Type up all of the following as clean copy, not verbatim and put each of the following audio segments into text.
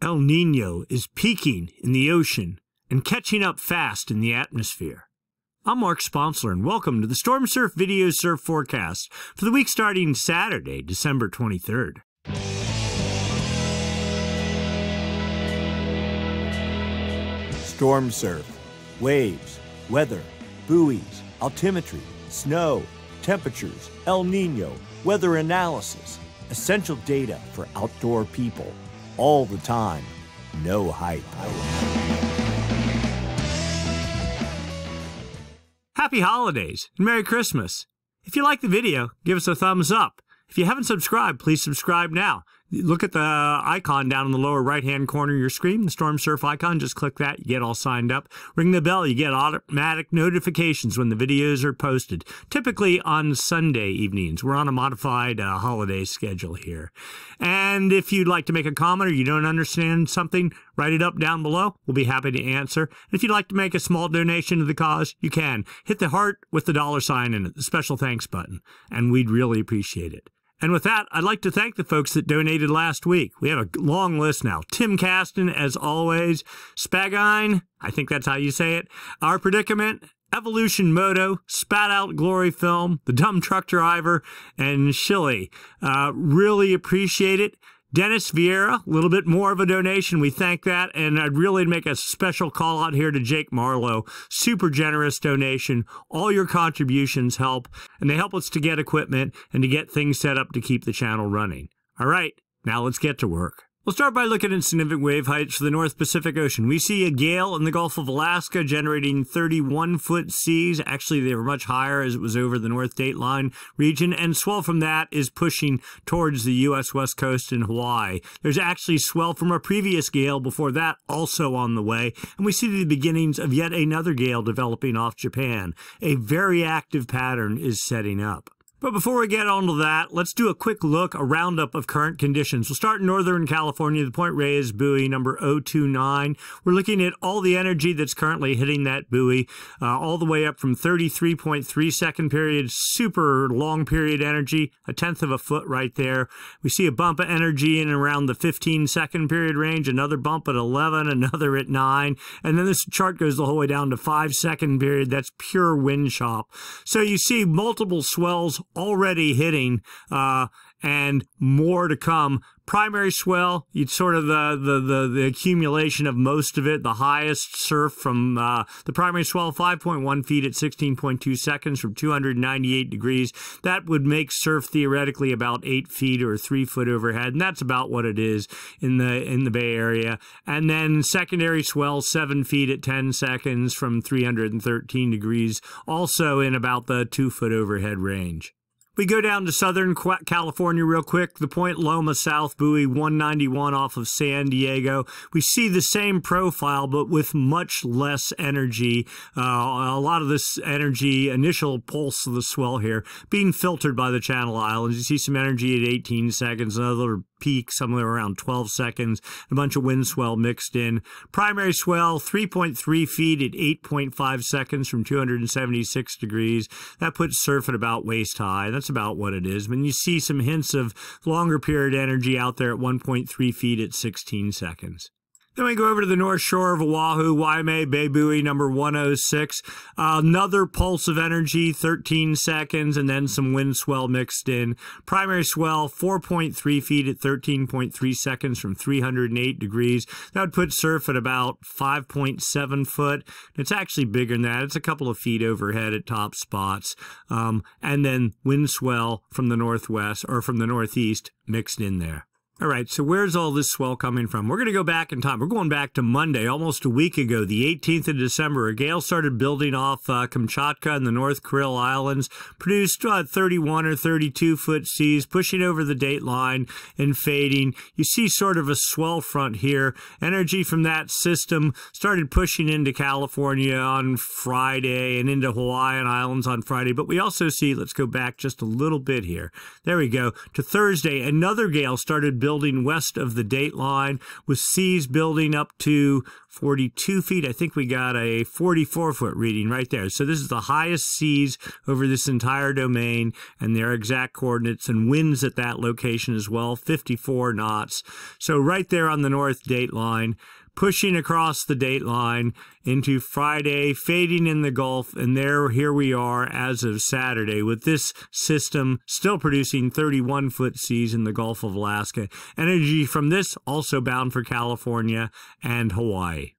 El Nino is peaking in the ocean and catching up fast in the atmosphere. I'm Mark Sponsler, and welcome to the Stormsurf Video Surf Forecast for the week starting Saturday, December 23rd. Stormsurf, waves, weather, buoys, altimetry, snow, temperatures, El Nino, weather analysis, essential data for outdoor people, all the time, no hype. Happy holidays and Merry Christmas. If you like the video, give us a thumbs up. If you haven't subscribed, please subscribe now. Look at the icon down in the lower right-hand corner of your screen, the Stormsurf icon. Just click that, you get all signed up. Ring the bell, you get automatic notifications when the videos are posted, typically on Sunday evenings. We're on a modified holiday schedule here. And if you'd like to make a comment or you don't understand something, write it up down below. We'll be happy to answer. And if you'd like to make a small donation to the cause, you can. Hit the heart with the $sign in it, the special thanks button, and we'd really appreciate it. And with that, I'd like to thank the folks that donated last week. We have a long list now. Tim Caston, as always. Spagine, I think that's how you say it. Our Predicament, Evolution Moto, Spat Out Glory Film, The Dumb Truck Driver, and Shilly. Really appreciate it. Dennis Vieira, a little bit more of a donation. We thank that. And I'd really make a special call out here to Jake Marlowe. Super generous donation. All your contributions help, and they help us to get equipment and to get things set up to keep the channel running. All right, now let's get to work. We'll start by looking at significant wave heights for the North Pacific Ocean. We see a gale in the Gulf of Alaska generating 31-foot seas. Actually, they were much higher as it was over the North Dateline region, and swell from that is pushing towards the U.S. West Coast and Hawaii. There's actually swell from a previous gale before that also on the way, and we see the beginnings of yet another gale developing off Japan. A very active pattern is setting up. But before we get on to that, let's do a quick look, a roundup of current conditions. We'll start in Northern California. The point raised buoy number 029. We're looking at all the energy that's currently hitting that buoy, all the way up from 33.3 second period, super long period energy, a tenth of a foot right there. We see a bump of energy in around the 15 second period range, another bump at 11, another at 9, and then this chart goes the whole way down to 5 second period. That's pure wind chop. So you see multiple swells already hitting, and more to come. Primary swell, it's sort of the accumulation of most of it. The highest surf from the primary swell, 5.1 feet at 16.2 seconds from 298 degrees. That would make surf theoretically about 8 feet or 3 foot overhead, and that's about what it is in the Bay Area. And then secondary swell, 7 feet at 10 seconds from 313 degrees, also in about the 2 foot overhead range. We go down to Southern California real quick. The Point Loma South buoy 191 off of San Diego. We see the same profile, but with much less energy. A lot of this energy, initial pulse of the swell here, being filtered by the Channel Islands. You see some energy at 18 seconds, another peak somewhere around 12 seconds, a bunch of wind swell mixed in. Primary swell, 3.3 feet at 8.5 seconds from 276 degrees. That puts surf at about waist high. That's about what it is. When you see some hints of longer period energy out there at 1.3 feet at 16 seconds. Then we go over to the north shore of Oahu, Waimea Bay buoy number 106. Another pulse of energy, 13 seconds, and then some wind swell mixed in. Primary swell, 4.3 feet at 13.3 seconds from 308 degrees. That would put surf at about 5.7 foot. It's actually bigger than that. It's a couple of feet overhead at top spots. And then wind swell from the northwest or from the northeast mixed in there. All right, so where's all this swell coming from? We're going to go back in time. We're going back to Monday, almost a week ago, the 18th of December. A gale started building off Kamchatka and the North Kuril Islands, produced 31 or 32 foot seas, pushing over the dateline and fading. You see sort of a swell front here. Energy from that system started pushing into California on Friday and into Hawaiian Islands on Friday. But we also see, let's go back just a little bit here. There we go. To Thursday, another gale started building building west of the dateline, with seas building up to 42 feet. I think we got a 44-foot reading right there. So this is the highest seas over this entire domain, and their exact coordinates, and winds at that location as well, 54 knots. So right there on the north dateline, pushing across the dateline into Friday, fading in the Gulf, and here we are as of Saturday, with this system still producing 31-foot seas in the Gulf of Alaska. Energy from this also bound for California and Hawaii.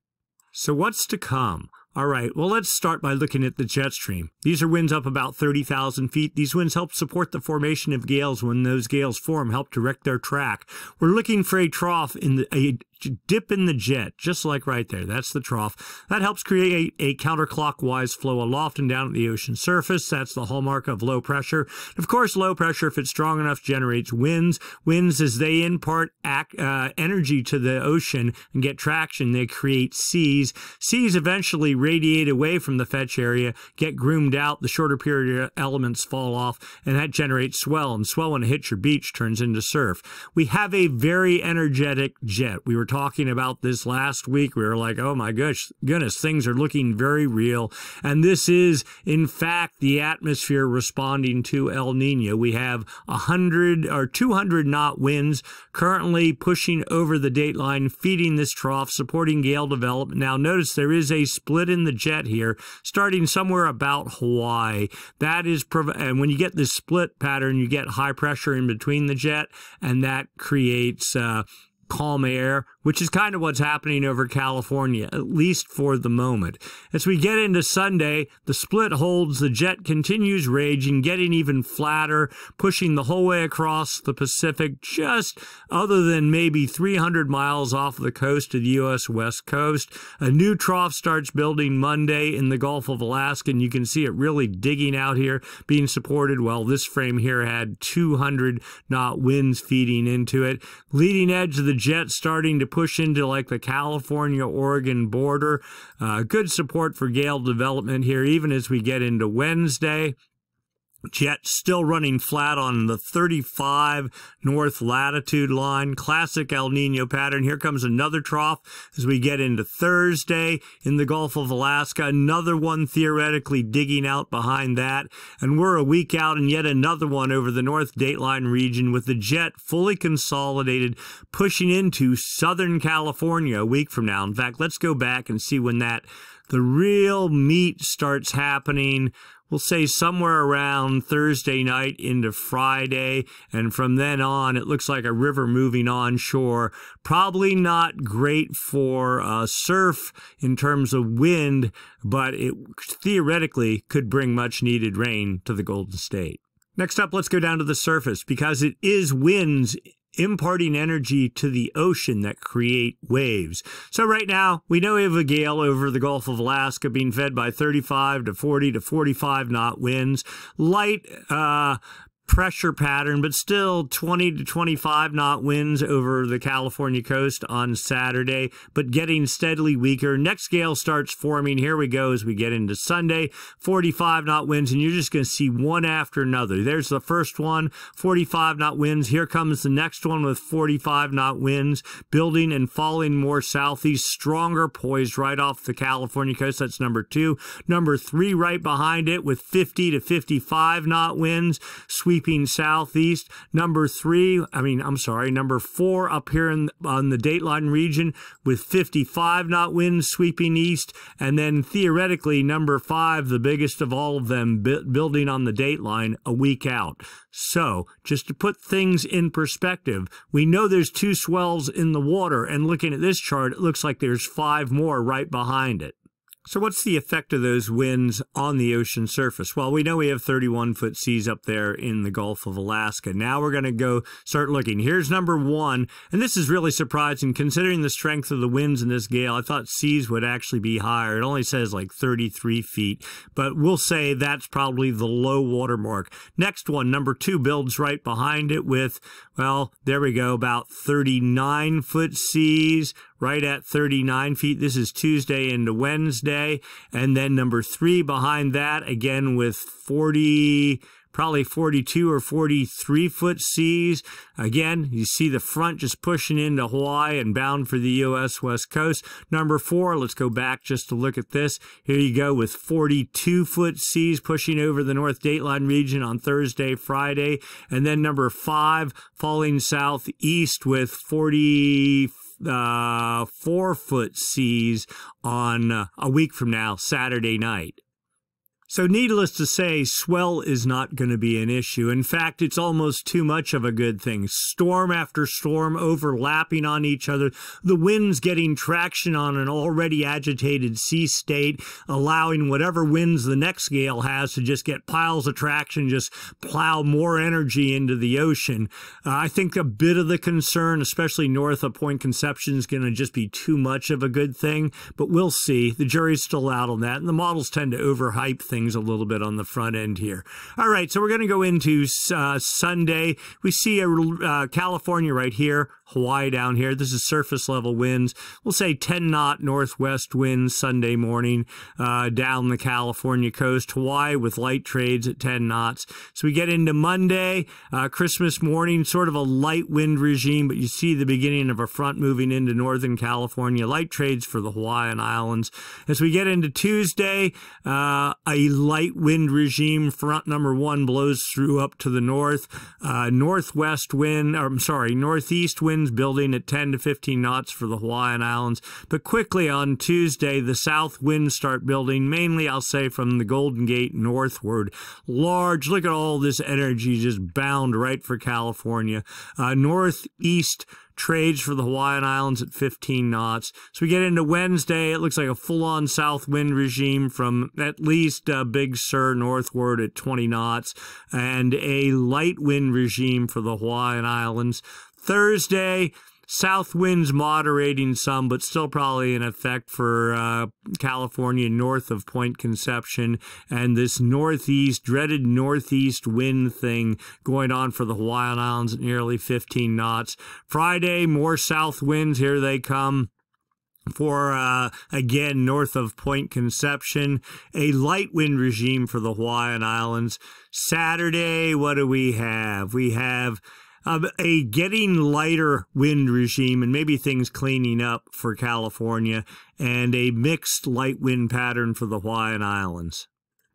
So what's to come? All right, well, let's start by looking at the jet stream. These are winds up about 30,000 feet. These winds help support the formation of gales. When those gales form, help direct their track. We're looking for a trough a dip in the jet, just like right there. That's the trough. That helps create a counterclockwise flow aloft and down at the ocean surface. That's the hallmark of low pressure. Of course, low pressure, if it's strong enough, generates winds. Winds, as they impart energy to the ocean and get traction, they create seas. Seas eventually radiate away from the fetch area, get groomed out, the shorter period elements fall off, and that generates swell. And swell, when it hits your beach, turns into surf. We have a very energetic jet. We were talking about this last week. We were like, oh my goodness, things are looking very real. And this is, in fact, the atmosphere responding to El Nino. We have 100 or 200 knot winds currently pushing over the dateline, feeding this trough, supporting gale development. Now, notice there is a split in the jet here, starting somewhere about Hawaii. That is, and when you get this split pattern, you get high pressure in between the jet, and that creates calm air, which is kind of what's happening over California, at least for the moment. As we get into Sunday, the split holds, the jet continues raging, getting even flatter, pushing the whole way across the Pacific, just other than maybe 300 miles off the coast of the U.S. West Coast. A new trough starts building Monday in the Gulf of Alaska, and you can see it really digging out here, being supported. Well, this frame here had 200 knot winds feeding into it. Leading edge of the jet starting to push into like the California-Oregon border. Good support for gale development here, even as we get into Wednesday. Jet still running flat on the 35 north latitude line. Classic El Nino pattern. Here comes another trough as we get into Thursday in the Gulf of Alaska. Another one theoretically digging out behind that. And we're a week out, and yet another one over the north dateline region, with the jet fully consolidated, pushing into Southern California a week from now. In fact, let's go back and see when the real meat starts happening. We'll say somewhere around Thursday night into Friday, and from then on, it looks like a river moving onshore. Probably not great for surf in terms of wind, but it theoretically could bring much-needed rain to the Golden State. Next up, let's go down to the surface, because it is winds imparting energy to the ocean that create waves. So right now, we know we have a gale over the Gulf of Alaska being fed by 35 to 40 to 45 knot winds. Light pressure pattern, but still 20 to 25 knot winds over the California coast on Saturday, but getting steadily weaker. Next gale starts forming. Here we go as we get into Sunday. 45 knot winds, and you're just going to see one after another. There's the first one, 45 knot winds. Here comes the next one with 45 knot winds, building and falling more southeast, stronger, poised right off the California coast. That's number 2. Number 3 right behind it with 50 to 55 knot winds, sweeping southeast. Number 4 up here on the dateline region with 55 knot winds sweeping east. And then theoretically, number 5, the biggest of all of them, building on the dateline a week out. So just to put things in perspective, we know there's 2 swells in the water, and looking at this chart, it looks like there's 5 more right behind it. So what's the effect of those winds on the ocean surface? Well, we know we have 31-foot seas up there in the Gulf of Alaska. Now we're going to go start looking. Here's number 1, and this is really surprising considering the strength of the winds in this gale. I thought seas would actually be higher. It only says like 33 feet, but we'll say that's probably the low water mark. Next one, number 2, builds right behind it with, well, there we go, about 39-foot seas, right at 39 feet. This is Tuesday into Wednesday. And then number 3 behind that, again with 40, probably 42 or 43 foot seas. Again, you see the front just pushing into Hawaii and bound for the U.S. West Coast. Number 4, let's go back just to look at this. Here you go with 42 foot seas pushing over the North Dateline region on Thursday, Friday. And then number 5, falling southeast with 44 foot seas on a week from now, Saturday night. So needless to say, swell is not going to be an issue. In fact, it's almost too much of a good thing. Storm after storm overlapping on each other. The winds getting traction on an already agitated sea state, allowing whatever winds the next gale has to just get piles of traction, just plow more energy into the ocean. I think a bit of the concern, especially north of Point Conception, is going to just be too much of a good thing. But we'll see. The jury's still out on that. And the models tend to overhype things a little bit on the front end here. All right, so we're going to go into Sunday. We see California right here, Hawaii down here. This is surface level winds. We'll say 10-knot northwest winds Sunday morning down the California coast. Hawaii with light trades at 10 knots. So we get into Monday, Christmas morning, sort of a light wind regime, but you see the beginning of a front moving into northern California. Light trades for the Hawaiian Islands. As we get into Tuesday, a light wind regime. Front number 1 blows through up to the north. Northeast winds building at 10 to 15 knots for the Hawaiian Islands. But quickly on Tuesday, the south winds start building, mainly, I'll say, from the Golden Gate northward. Large, look at all this energy just bound right for California. Northeast trades for the Hawaiian Islands at 15 knots. So we get into Wednesday, it looks like a full-on south wind regime from at least Big Sur northward at 20 knots, and a light wind regime for the Hawaiian Islands. Thursday, south winds moderating some, but still probably in effect for California north of Point Conception, and this dreaded northeast wind thing going on for the Hawaiian Islands at nearly 15 knots. Friday, more south winds, here they come. For, again, north of Point Conception, a light wind regime for the Hawaiian Islands. Saturday, what do we have? We have a getting lighter wind regime and maybe things cleaning up for California, and a mixed light wind pattern for the Hawaiian Islands.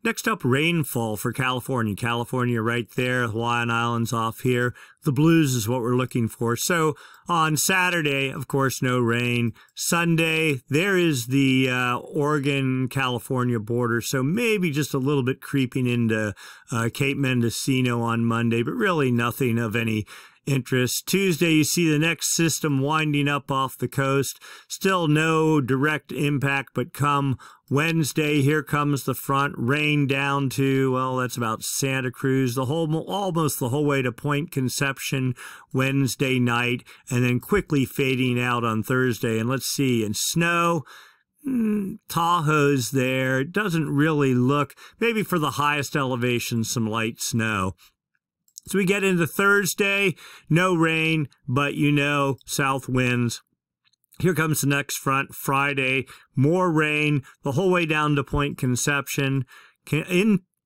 Next up, rainfall for California. California right there, Hawaiian Islands off here. The blues is what we're looking for. So on Saturday, of course, no rain. Sunday, there is the Oregon-California border, so maybe just a little bit creeping into Cape Mendocino on Monday, but really nothing of any interest. Tuesday, you see the next system winding up off the coast. Still no direct impact, but come Wednesday, here comes the front. Rain down to, well, that's about Santa Cruz, almost the whole way to Point Conception Wednesday night, and then quickly fading out on Thursday. And let's see, and snow, Tahoe's there. It doesn't really look, maybe for the highest elevation, some light snow. So we get into Thursday, no rain, but south winds. Here comes the next front. Friday, more rain the whole way down to Point Conception.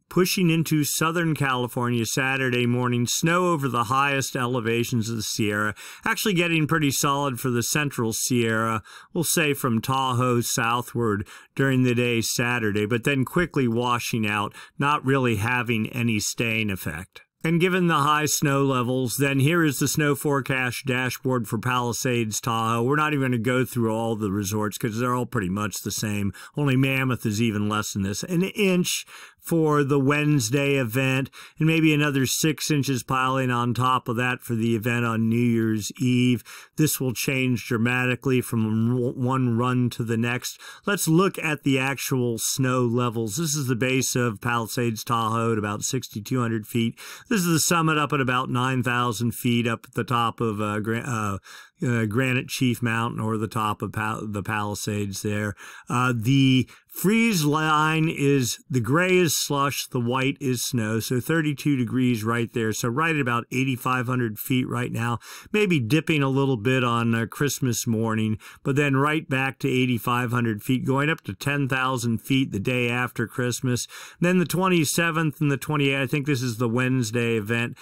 Pushing into Southern California Saturday morning, snow over the highest elevations of the Sierra. Actually getting pretty solid for the Central Sierra, we'll say from Tahoe southward during the day Saturday, but then quickly washing out, not really having any staying effect. And given the high snow levels, then here is the snow forecast dashboard for Palisades, Tahoe. We're not even going to go through all the resorts because they're all pretty much the same. Only Mammoth is even less than this. An inch for the Wednesday event, and maybe another 6 inches piling on top of that for the event on New Year's Eve. This will change dramatically from one run to the next. Let's look at the actual snow levels. This is the base of Palisades, Tahoe at about 6,200 feet. This is the summit up at about 9,000 feet up at the top of Granite Chief Mountain or the top of the Palisades there. The freeze line is, the gray is slush, the white is snow, so 32 degrees right there. So right at about 8,500 feet right now, maybe dipping a little bit on Christmas morning, but then right back to 8,500 feet, going up to 10,000 feet the day after Christmas. Then the 27th and the 28th, I think this is the Wednesday event,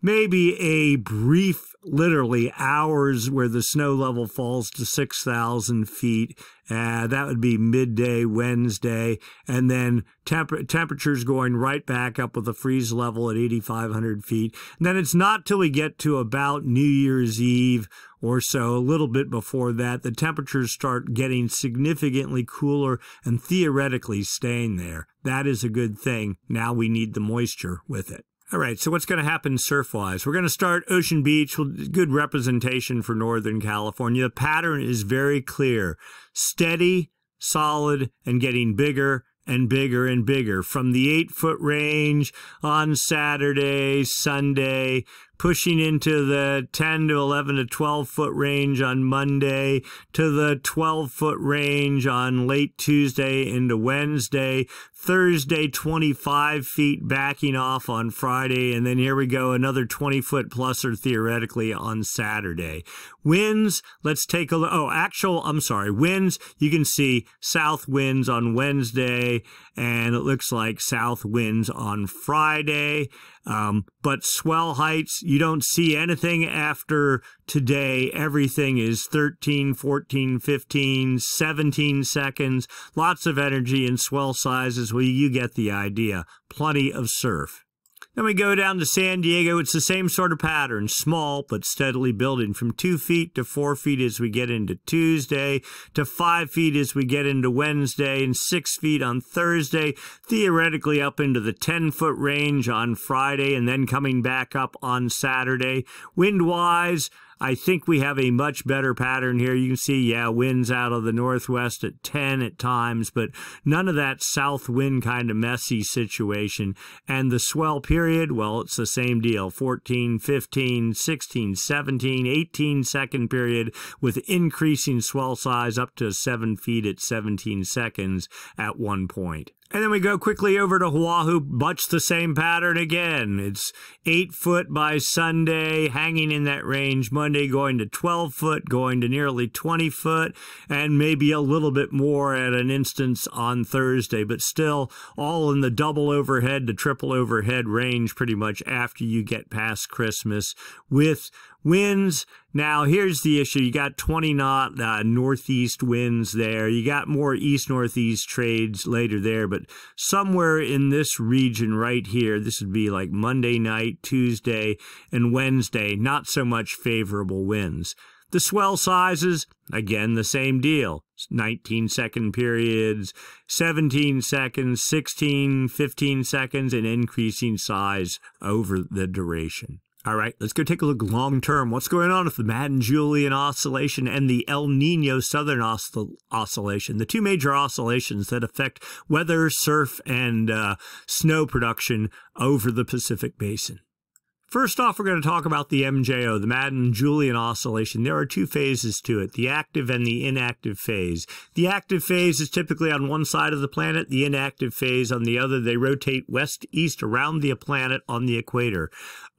maybe a brief, literally hours, where the snow level falls to 6,000 feet. That would be midday Wednesday. And then temperatures going right back up with a freeze level at 8,500 feet. And then it's not till we get to about New Year's Eve or so, a little bit before that, the temperatures start getting significantly cooler and theoretically staying there. That is a good thing. Now we need the moisture with it. All right, so what's going to happen surf-wise? We're going to start Ocean Beach with good representation for Northern California. The pattern is very clear. Steady, solid, and getting bigger and bigger and bigger. From the 8-foot range on Saturday, Sunday, pushing into the 10 to 11 to 12-foot range on Monday, to the 12-foot range on late Tuesday into Wednesday, Thursday 25 feet backing off on Friday, and then here we go, another 20-foot pluser theoretically on Saturday. Winds, let's take a look. Oh, winds, you can see south winds on Wednesday, and it looks like south winds on Friday. But swell heights, you don't see anything after today. Everything is 13, 14, 15, 17 seconds. Lots of energy and swell sizes. Well, you get the idea. Plenty of surf. Then we go down to San Diego. It's the same sort of pattern, small but steadily building from 2 feet to 4 feet as we get into Tuesday, to 5 feet as we get into Wednesday, and 6 feet on Thursday, theoretically up into the 10-foot range on Friday, and then coming back up on Saturday. Wind-wise, I think we have a much better pattern here. You can see, yeah, winds out of the northwest at 10 at times, but none of that south wind kind of messy situation. And the swell period, well, it's the same deal. 14, 15, 16, 17, 18 second period with increasing swell size up to 7 feet at 17 seconds at one point. And then we go quickly over to Oahu, much the same pattern again. It's 8 foot by Sunday, hanging in that range. Monday going to 12 foot, going to nearly 20 foot, and maybe a little bit more at an instance on Thursday, but still all in the double overhead to triple overhead range pretty much after you get past Christmas with winds. Now, here's the issue. You got 20-knot northeast winds there. You got more east-northeast trades later there, but somewhere in this region right here, this would be like Monday night, Tuesday, and Wednesday, not so much favorable winds. The swell sizes, again, the same deal. 19-second periods, 17 seconds, 16, 15 seconds, and increasing size over the duration. All right, let's go take a look long-term. What's going on with the Madden-Julian Oscillation and the El Nino Southern Oscillation, the two major oscillations that affect weather, surf, and snow production over the Pacific Basin. First off, we're going to talk about the MJO, the Madden-Julian Oscillation. There are two phases to it, the active and the inactive phase. The active phase is typically on one side of the planet, the inactive phase on the other. They rotate west-east around the planet on the equator.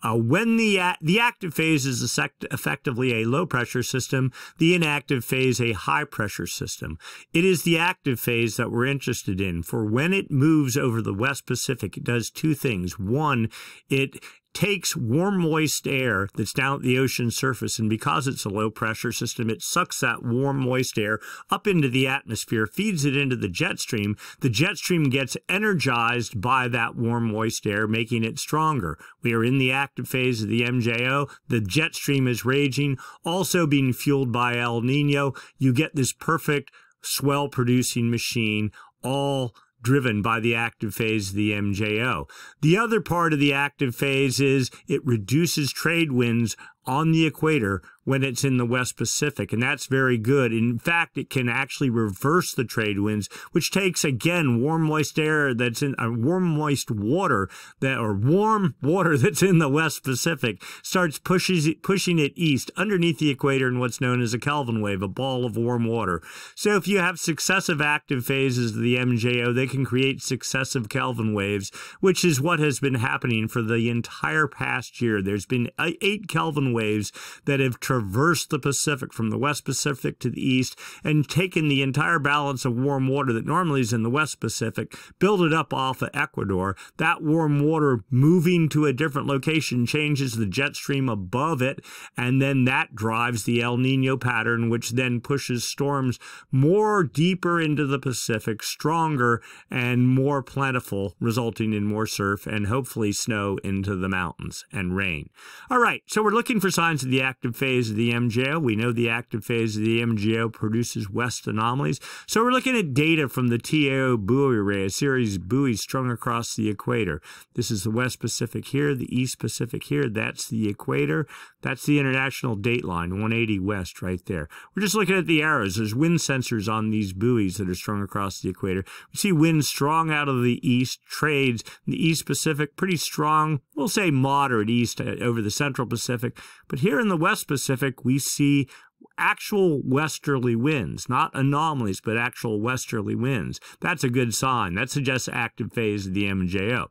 When the active phase is effectively a low-pressure system, the inactive phase a high-pressure system. It is the active phase that we're interested in. For when it moves over the West Pacific, it does two things. One, it takes warm, moist air that's down at the ocean surface, and because it's a low-pressure system, it sucks that warm, moist air up into the atmosphere, feeds it into the jet stream. The jet stream gets energized by that warm, moist air, making it stronger. We are in the active phase of the MJO. The jet stream is raging, also being fueled by El Nino. You get this perfect swell-producing machine, all driven by the active phase of the MJO. The other part of the active phase is it reduces trade winds on the equator when it's in the West Pacific, and that's very good. In fact, it can actually reverse the trade winds, which takes, again, warm, moist air that's in warm, moist water warm water that's in the West Pacific, starts pushing it east underneath the equator in what's known as a Kelvin wave, a ball of warm water. So if you have successive active phases of the MJO, they can create successive Kelvin waves, which is what has been happening for the entire past year. There's been 8 Kelvin waves that have traversed the Pacific from the West Pacific to the east and taken the entire balance of warm water that normally is in the West Pacific, build it up off of Ecuador. That warm water moving to a different location changes the jet stream above it, and then that drives the El Nino pattern, which then pushes storms more deeper into the Pacific, stronger and more plentiful, resulting in more surf and hopefully snow into the mountains and rain. All right, so we're looking for signs of the active phase of the MJO. We know the active phase of the MJO produces west anomalies. So we're looking at data from the TAO buoy array, a series of buoys strung across the equator. This is the West Pacific here, the East Pacific here. That's the equator. That's the international date line, 180 west right there. We're just looking at the arrows. There's wind sensors on these buoys that are strung across the equator. We see winds strong out of the east, trades in the East Pacific, pretty strong, we'll say moderate east over the Central Pacific. But here in the West Pacific, we see actual westerly winds, not anomalies, but actual westerly winds. That's a good sign. That suggests active phase of the MJO.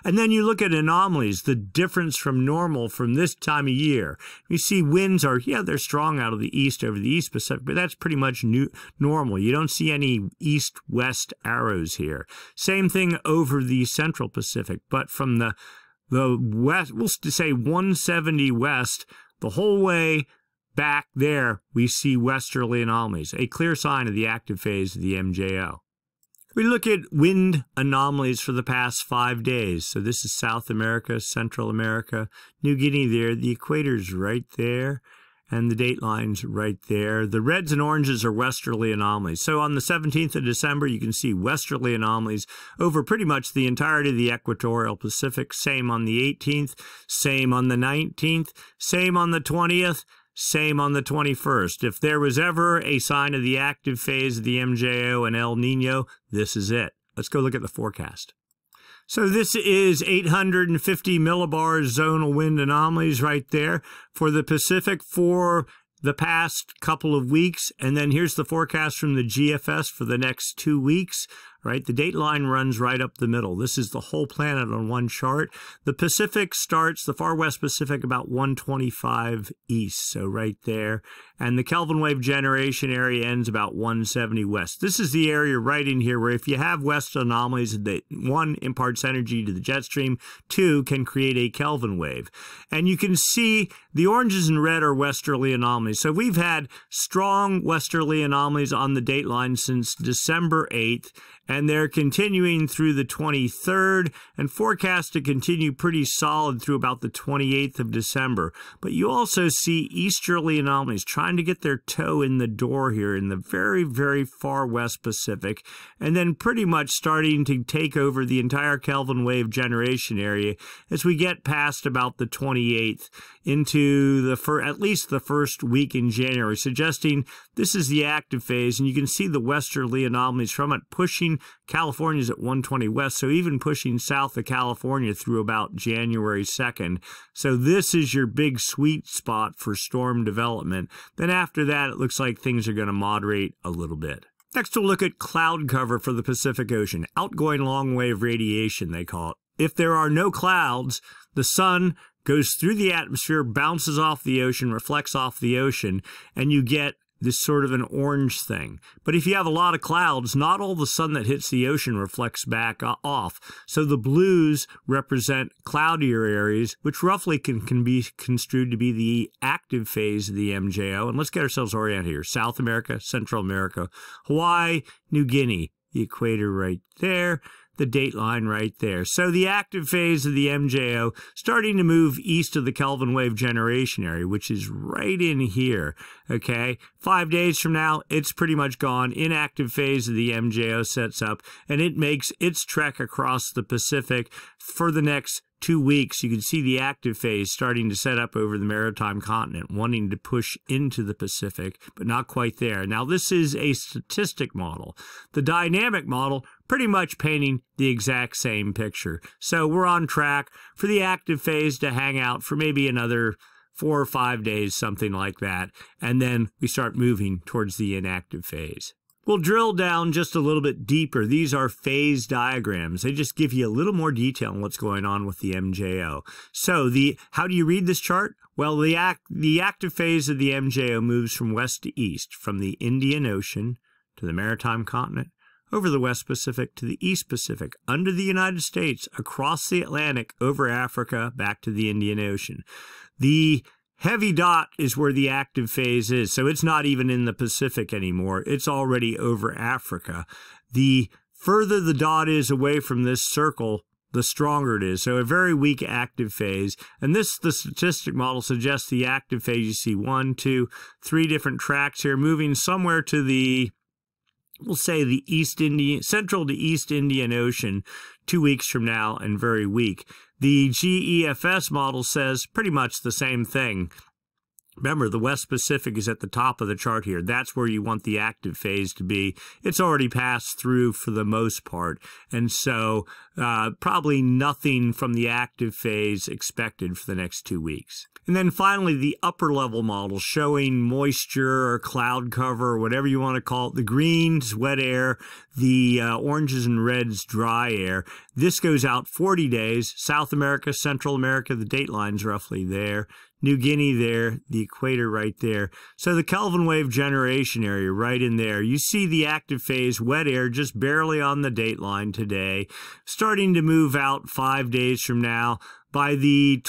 And then you look at anomalies, the difference from normal from this time of year. You see winds are, yeah, they're strong out of the east over the East Pacific, but that's pretty much normal. You don't see any east-west arrows here. Same thing over the Central Pacific, but from the west, we'll say 170 west, the whole way back there, we see westerly anomalies, a clear sign of the active phase of the MJO. We look at wind anomalies for the past 5 days. So this is South America, Central America, New Guinea there. The equator's right there, and the date line's right there. The reds and oranges are westerly anomalies. So on the 17th of December, you can see westerly anomalies over pretty much the entirety of the equatorial Pacific. Same on the 18th, same on the 19th, same on the 20th. Same on the 21st. If there was ever a sign of the active phase of the MJO and El Nino, this is it. Let's go look at the forecast. So this is 850 millibars zonal wind anomalies right there for the Pacific for the past couple of weeks. And then here's the forecast from the GFS for the next 2 weeks. Right, the date line runs right up the middle. This is the whole planet on one chart. The Pacific starts, the far West Pacific, about 125 east, so right there. And the Kelvin wave generation area ends about 170 west. This is the area right in here where if you have west anomalies, that 1 imparts energy to the jet stream, 2 can create a Kelvin wave. And you can see the oranges and red are westerly anomalies. So we've had strong westerly anomalies on the date line since December 8th. And they're continuing through the 23rd and forecast to continue pretty solid through about the 28th of December. But you also see easterly anomalies trying to get their toe in the door here in the very, very far West Pacific, and then pretty much starting to take over the entire Kelvin wave generation area as we get past about the 28th into the at least the first week in January, suggesting this is the active phase, and you can see the westerly anomalies from it pushing California's at 120 west, so even pushing south of California through about January 2nd. So this is your big sweet spot for storm development. Then after that, it looks like things are going to moderate a little bit. Next, we'll look at cloud cover for the Pacific Ocean. Outgoing long wave radiation, they call it. If there are no clouds, the sun goes through the atmosphere, bounces off the ocean, reflects off the ocean, and you get this sort of an orange thing. But if you have a lot of clouds, not all the sun that hits the ocean reflects back off. So the blues represent cloudier areas, which roughly can be construed to be the active phase of the MJO. And let's get ourselves oriented here. South America, Central America, Hawaii, New Guinea, the equator right there. the date line right there. So the active phase of the MJO starting to move east of the Kelvin wave generation area, which is right in here, okay? 5 days from now, it's pretty much gone. Inactive phase of the MJO sets up, and it makes its trek across the Pacific for the next 2 weeks. You can see the active phase starting to set up over the maritime continent, wanting to push into the Pacific, but not quite there. Now, this is a statistic model. The dynamic model pretty much painting the exact same picture. So we're on track for the active phase to hang out for maybe another 4 or 5 days, something like that, and then we start moving towards the inactive phase. We'll drill down just a little bit deeper. These are phase diagrams. They just give you a little more detail on what's going on with the MJO. So how do you read this chart? Well, the active phase of the MJO moves from west to east, from the Indian Ocean to the maritime continent, over the West Pacific to the East Pacific, under the United States, across the Atlantic, over Africa, back to the Indian Ocean. The heavy dot is where the active phase is, so it's not even in the Pacific anymore. It's already over Africa. The further the dot is away from this circle, the stronger it is. So a very weak active phase. And the statistic model suggests the active phase, you see 1, 2, 3 different tracks here, moving somewhere to the, we'll say the central to East Indian Ocean 2 weeks from now, and very weak. The GEFS model says pretty much the same thing. Remember, the West Pacific is at the top of the chart here. That's where you want the active phase to be. It's already passed through for the most part, and so probably nothing from the active phase expected for the next 2 weeks. And then finally, the upper level model showing moisture or cloud cover, or whatever you want to call it. The greens, wet air, the oranges and reds, dry air. This goes out 40 days. South America, Central America, the date line's roughly there. New Guinea there, the equator right there. So the Kelvin wave generation area right in there. You see the active phase, wet air, just barely on the date line today, starting to move out 5 days from now. By the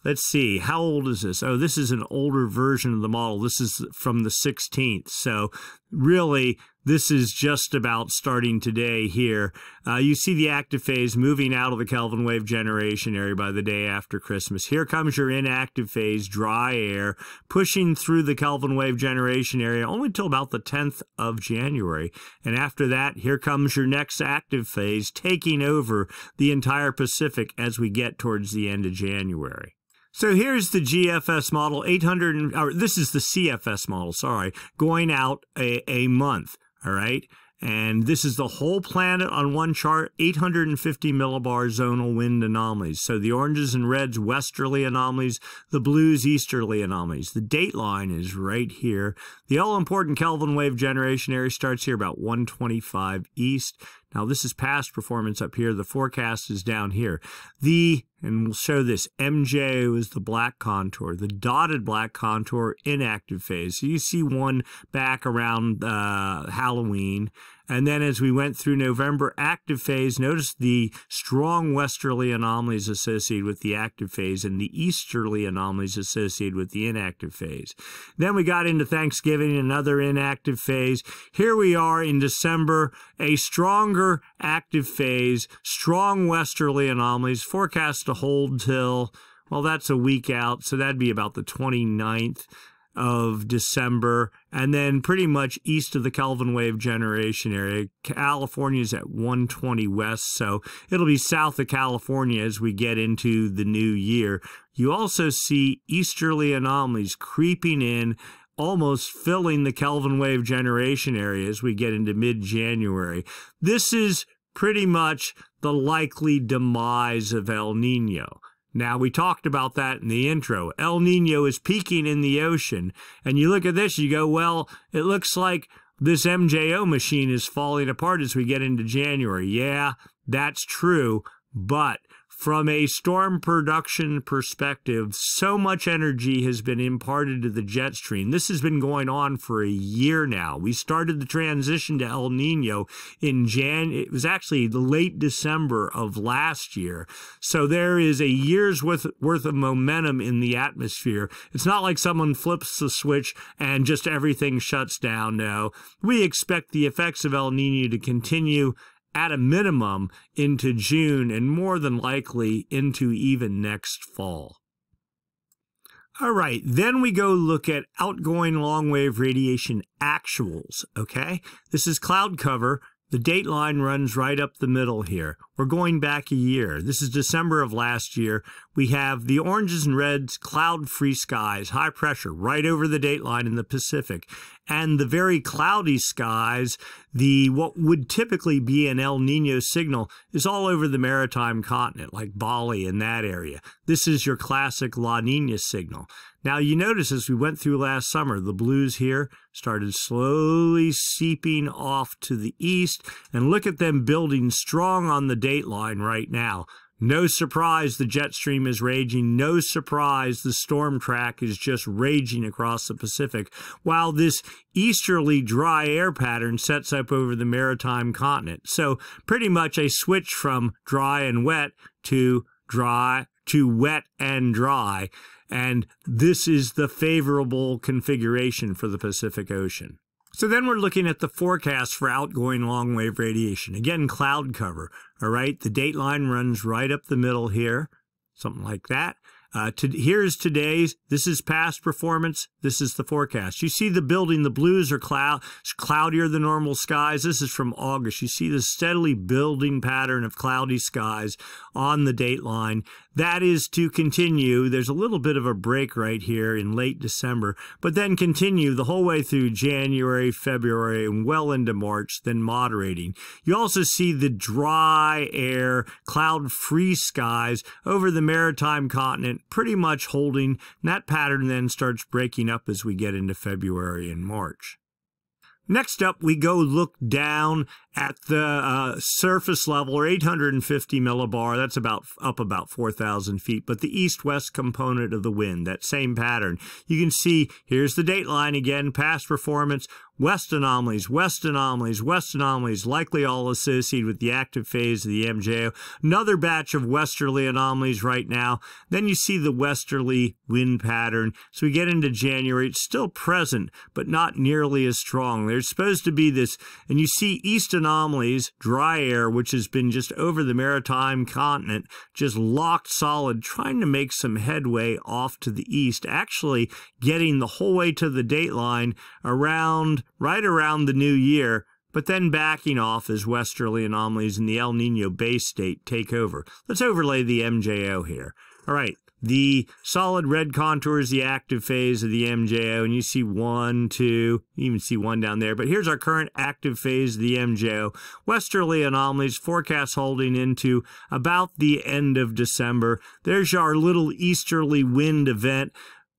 let's see, how old is this? Oh, this is an older version of the model. This is from the 16th. So really, this is just about starting today here. You see the active phase moving out of the Kelvin wave generation area by the day after Christmas. Here comes your inactive phase, dry air, pushing through the Kelvin wave generation area only until about the 10th of January. And after that, here comes your next active phase, taking over the entire Pacific as we get towards the end of January. So here's the GFS model, this is the CFS model, sorry, going out a month, all right? And this is the whole planet on one chart, 850 millibar zonal wind anomalies. So the oranges and reds, westerly anomalies, the blues, easterly anomalies. The date line is right here. The all-important Kelvin wave generation area starts here about 125 east. Now, this is past performance up here. The forecast is down here. And we'll show this, MJ is the black contour, the dotted black contour, inactive phase. So you see one back around Halloween. And then as we went through November, active phase, notice the strong westerly anomalies associated with the active phase and the easterly anomalies associated with the inactive phase. Then we got into Thanksgiving, another inactive phase. Here we are in December, a stronger active phase, strong westerly anomalies, forecast to hold till, well, that's a week out, so that'd be about the 29th of December, and then pretty much east of the Kelvin wave generation area. California's at 120 west, so it'll be south of California as we get into the new year. You also see easterly anomalies creeping in, almost filling the Kelvin wave generation area as we get into mid-January. This is pretty much the likely demise of El Nino. Now, we talked about that in the intro. El Nino is peaking in the ocean, and you look at this, you go, well, it looks like this MJO machine is falling apart as we get into January. Yeah, that's true, but from a storm production perspective, so much energy has been imparted to the jet stream. This has been going on for a year now. We started the transition to El Nino in it was actually the late December of last year. So there is a year's worth of momentum in the atmosphere. It's not like someone flips the switch and just everything shuts down. No, we expect the effects of El Nino to continue at a minimum into June and more than likely into even next fall. All right, then we go look at outgoing long-wave radiation actuals, okay? This is cloud cover. The date line runs right up the middle here. We're going back a year. This is December of last year. We have the oranges and reds, cloud-free skies, high pressure, right over the date line in the Pacific. And the very cloudy skies, what would typically be an El Nino signal, is all over the maritime continent, like Bali in that area. This is your classic La Nina signal. Now, you notice as we went through last summer, the blues here started slowly seeping off to the east, and look at them building strong on the date line right now. No surprise the jet stream is raging. No surprise the storm track is just raging across the Pacific, while this easterly dry air pattern sets up over the maritime continent. So pretty much a switch from dry and wet to wet and dry. And this is the favorable configuration for the Pacific Ocean. So then we're looking at the forecast for outgoing long-wave radiation. Again, cloud cover, all right? The date line runs right up the middle here, something like that. Here's today's. This is past performance. This is the forecast. You see the building. The blues are cloudier than normal skies. This is from August. You see the steadily building pattern of cloudy skies on the date line. That is to continue. There's a little bit of a break right here in late December, but then continue the whole way through January, February, and well into March, then moderating. You also see the dry air, cloud-free skies over the maritime continent pretty much holding, and that pattern then starts breaking up as we get into February and March. Next up, we go look down at the surface level, or 850 millibar. That's up about 4,000 feet. But the east-west component of the wind, that same pattern. You can see here's the date line again, past performance, west anomalies, west anomalies, west anomalies, likely all associated with the active phase of the MJO. Another batch of westerly anomalies right now. Then you see the westerly wind pattern. So we get into January. It's still present, but not nearly as strong. There's supposed to be this, and you see east anomalies, dry air, which has been just over the maritime continent, just locked solid, trying to make some headway off to the east, actually getting the whole way to the date line right around the new year, but then backing off as westerly anomalies in the El Nino base state take over. Let's overlay the MJO here. All right. The solid red contour is the active phase of the MJO, and you see 1, 2, you even see 1 down there. But here's our current active phase of the MJO. Westerly anomalies, forecast holding into about the end of December. There's our little easterly wind event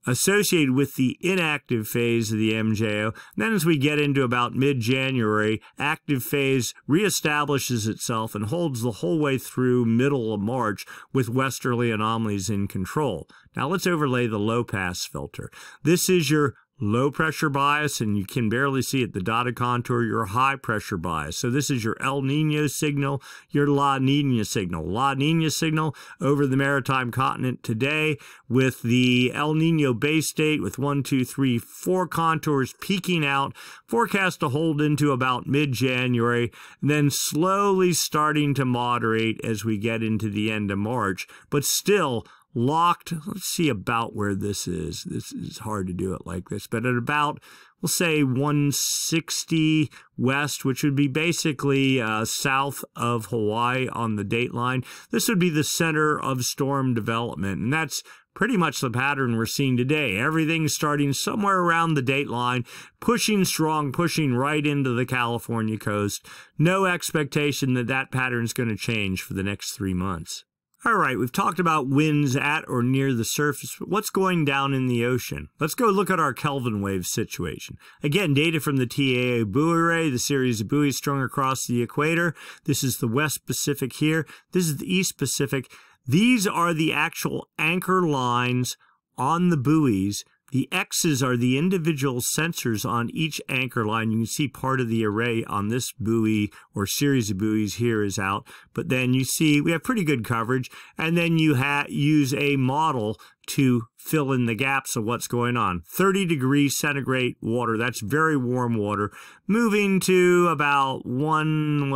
associated with the inactive phase of the MJO. And then as we get into about mid-January, active phase reestablishes itself and holds the whole way through middle of March with westerly anomalies in control. Now let's overlay the low-pass filter. This is your low pressure bias, and you can barely see it, the dotted contour, your high pressure bias. So this is your El Nino signal, your La Nina signal. La Nina signal over the maritime continent today with the El Nino base state with 1, 2, 3, 4 contours peaking out, forecast to hold into about mid-January, and then slowly starting to moderate as we get into the end of March, but still locked. Let's see about where this is. This is hard to do it like this, but at about, we'll say 160 west, which would be basically south of Hawaii on the date line. This would be the center of storm development, and that's pretty much the pattern we're seeing today. Everything's starting somewhere around the date line, pushing strong, pushing right into the California coast. No expectation that that pattern is going to change for the next 3 months. All right, we've talked about winds at or near the surface, but what's going down in the ocean? Let's go look at our Kelvin wave situation. Again, data from the TAA buoy array, the series of buoys strung across the equator. This is the West Pacific here. This is the East Pacific. These are the actual anchor lines on the buoys. The X's are the individual sensors on each anchor line. You can see part of the array on this buoy or series of buoys here is out. But then you see we have pretty good coverage. And then you use a model to fill in the gaps of what's going on. 30 degrees centigrade water, that's very warm water, moving to about 1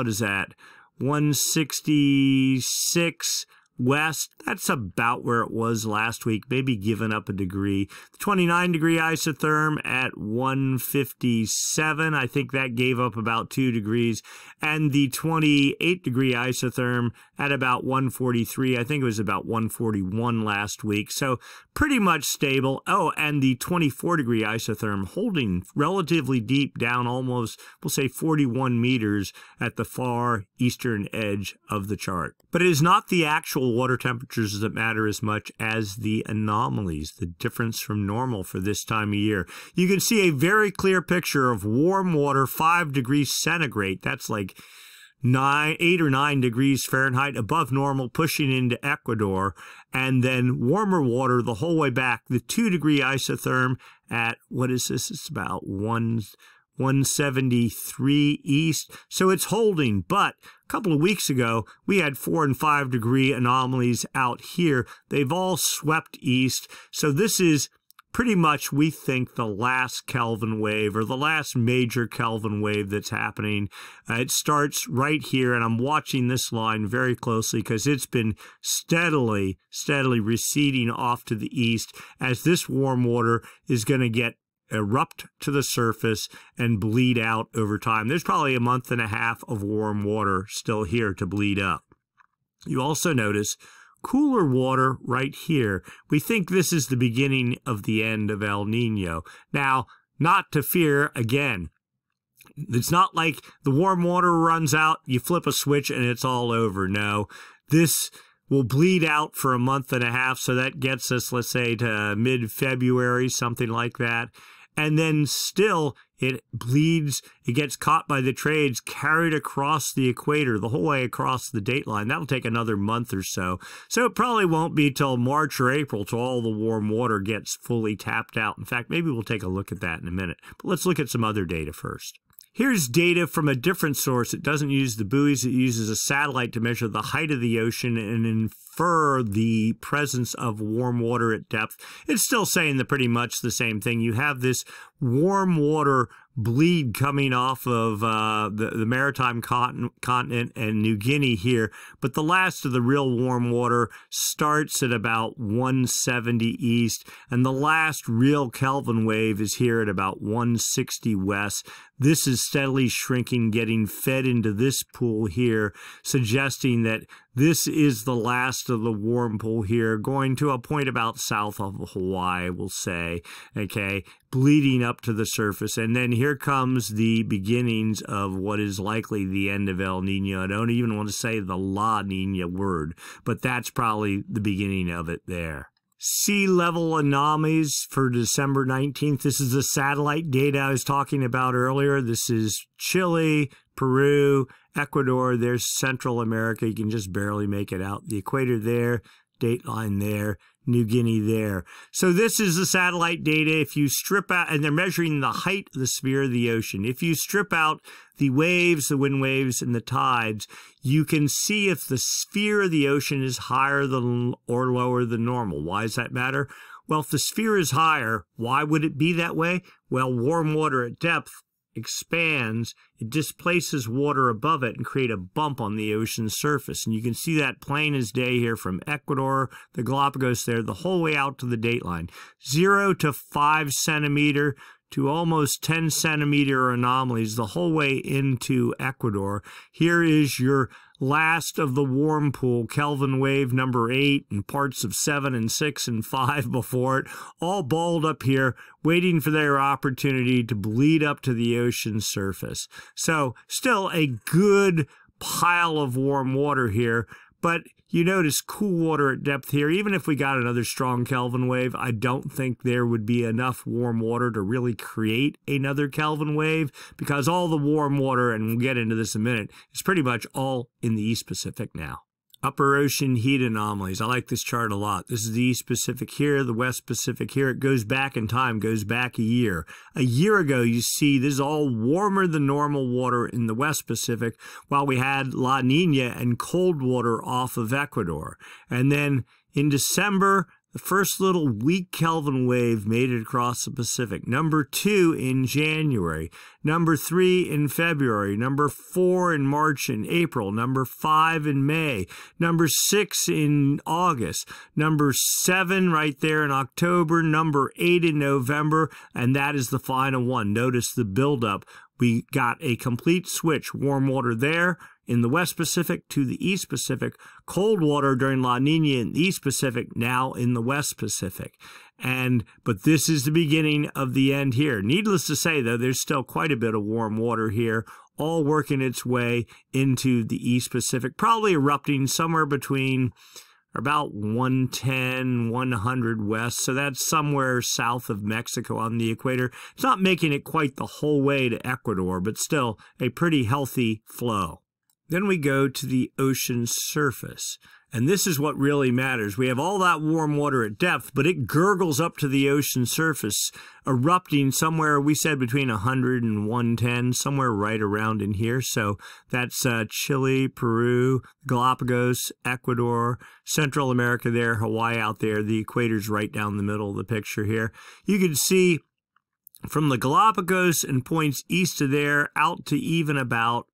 166 west. That's about where it was last week, maybe giving up a degree. The 29-degree isotherm at 157, I think that gave up about 2 degrees. And the 28-degree isotherm at about 143, I think it was about 141 last week. So pretty much stable. Oh, and the 24-degree isotherm holding relatively deep down, almost, we'll say 41 meters at the far eastern edge of the chart. But it is not the actual water temperatures that matter as much as the anomalies, the difference from normal for this time of year. You can see a very clear picture of warm water, 5 degrees centigrade. That's like 8 or 9 degrees Fahrenheit above normal, pushing into Ecuador, and then warmer water the whole way back. The 2-degree isotherm at, what is this? It's about 173 east, so it's holding. But a couple of weeks ago, we had 4 and 5 degree anomalies out here. They've all swept east, so this is pretty much, we think, the last Kelvin wave, or the last major Kelvin wave that's happening. It starts right here, and I'm watching this line very closely because it's been steadily receding off to the east as this warm water is going to erupt to the surface and bleed out over time. There's probably a month and a half of warm water still here to bleed up. You also notice cooler water right here. We think this is the beginning of the end of El Nino. Now, not to fear, again, it's not like the warm water runs out, you flip a switch, and it's all over. No, this will bleed out for a month and a half, so that gets us, let's say, to mid-February, something like that. And then still, it bleeds, it gets caught by the trades, carried across the equator, the whole way across the dateline. That'll take another month or so. So it probably won't be till March or April till all the warm water gets fully tapped out. In fact, maybe we'll take a look at that in a minute. But let's look at some other data first. Here's data from a different source. It doesn't use the buoys. It uses a satellite to measure the height of the ocean and infer the presence of warm water at depth. It's still saying pretty much the same thing. You have this warm water bleed coming off of the maritime continent and New Guinea here, but the last of the real warm water starts at about 170 east, and the last real Kelvin wave is here at about 160 west. This is steadily shrinking, getting fed into this pool here, suggesting that this is the last of the warm pool here, going to a point about south of Hawaii, we'll say, okay, bleeding up to the surface. And then here comes the beginnings of what is likely the end of El Nino. I don't even want to say the La Nina word, but that's probably the beginning of it there. Sea level anomalies for December 19th. This is the satellite data I was talking about earlier. This is Chile, Peru, Ecuador. There's Central America. You can just barely make it out. The equator there, dateline there, New Guinea there. So this is the satellite data. If you strip out, and they're measuring the height of the sphere of the ocean. If you strip out the waves, the wind waves, and the tides, you can see if the sphere of the ocean is higher than or lower than normal. Why does that matter? Well, if the sphere is higher, why would it be that way? Well, warm water at depth expands, it displaces water above it and create a bump on the ocean surface. And you can see that plain as day here from Ecuador, the Galapagos there, the whole way out to the dateline. 0 to 5 centimeter to almost 10 centimeter anomalies the whole way into Ecuador. Here is your last of the warm pool, Kelvin wave number 8 and parts of 7 and 6 and 5 before it, all balled up here, waiting for their opportunity to bleed up to the ocean surface. So still a good pile of warm water here, but you notice cool water at depth here. Even if we got another strong Kelvin wave, I don't think there would be enough warm water to really create another Kelvin wave, because all the warm water, and we'll get into this in a minute, is pretty much all in the East Pacific now. Upper ocean heat anomalies. I like this chart a lot. This is the East Pacific here, the West Pacific here. It goes back in time, goes back a year. A year ago, you see this is all warmer than normal water in the West Pacific, while we had La Nina and cold water off of Ecuador. And then in December, The first little weak Kelvin wave made it across the Pacific. Number 2 in January. Number 3 in February. Number 4 in March and April. Number 5 in May. Number 6 in August. Number 7 right there in October. Number 8 in November. And that is the final one. Notice the buildup. We got a complete switch. Warm water there in the West Pacific to the East Pacific. Cold water during La Nina in the East Pacific, now in the West Pacific. But this is the beginning of the end here. Needless to say, though, there's still quite a bit of warm water here, all working its way into the East Pacific, probably erupting somewhere between about 110, 100 west, so that's somewhere south of Mexico on the equator. It's not making it quite the whole way to Ecuador, but still a pretty healthy flow. Then we go to the ocean surface, and this is what really matters. We have all that warm water at depth, but it gurgles up to the ocean surface, erupting somewhere, we said, between 100 and 110, somewhere right around in here. So that's Chile, Peru, Galapagos, Ecuador, Central America there, Hawaii out there. The equator's right down the middle of the picture here. You can see from the Galapagos and points east of there out to even about,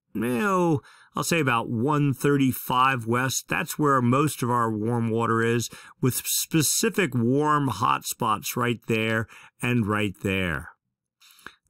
I'll say about 135 west. That's where most of our warm water is, with specific warm hot spots right there and right there.